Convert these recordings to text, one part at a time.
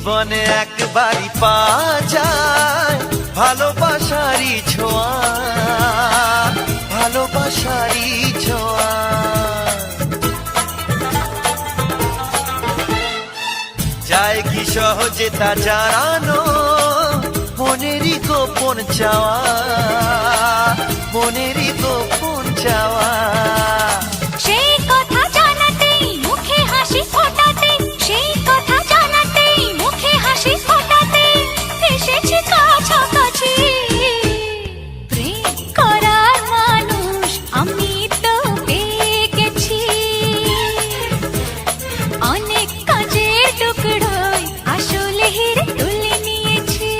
জীবনে একবারই পাওয়া যায় ভালোবাসারই ছোঁয়া, ভালোবাসারই ছোঁয়া। যায় কি সহজে তা জানানো, মনেরই গোপন চাওয়া, মনেরই গোপন চাওয়া। সেই কথা জানাতেই মুখে হাসি ফোটাতে, সেই কথা জানাতেই মুখে হাসি ফোটাতে এসেছি কাছাকাছি। প্রেম করার মানুষ আমি তো পেয়ে গেছি, অনেক কাজের টুকরোয় আসলে হিরে তুলে নিয়েছি।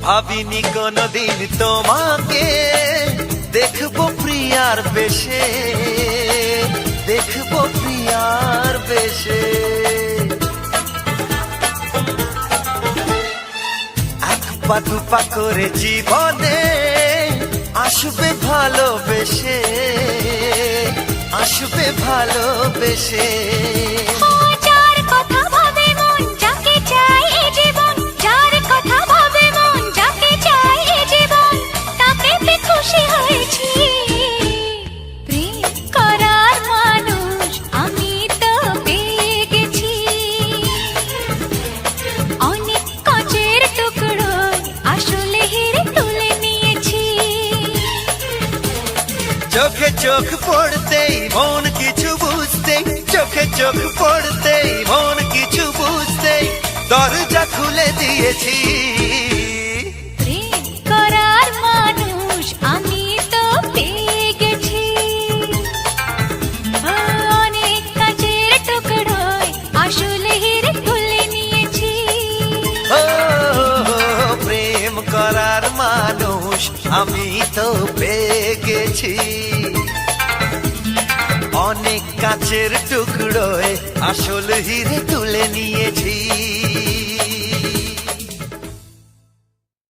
ভাবিনি কোনদিন তোমাকে দেখবো প্রিয়ার বেশে, দেখবো প্রিয়ার বেশে। এক পা দুপা করে জীবনে আসবে ভালোবেসে, আসবে ভালোবেসে। যার কথা ভাবে মন যাকে চাই এ জীবন, যার কথা ভাবে মন যাকে চাই এ জীবন, তাকে পেয়ে খুশি হয়েছি। প্রেম করার মানুষ আমি তো পেয়ে গেছি, অনেক কাচের টুকরোয় আসলে হিরে তুলে নিয়েছি। চোখে চোখ পড়তেই মন কিছু বুঝতেই, চোখে চোখ পড়তেই মন কিছু বুঝতেই দরজা খুলে দিয়েছি। প্রেম করার মানুষ আমি তো পেয়ে গেছি, অনেক কাচের টুকরোয় আসলে হিরে তুলে নিয়েছি। ও প্রেম করার মানুষ আমি তো পেয়ে গেছি, অনেক কাচের টুকরোয় আসল হিরে তুলে নিয়েছি।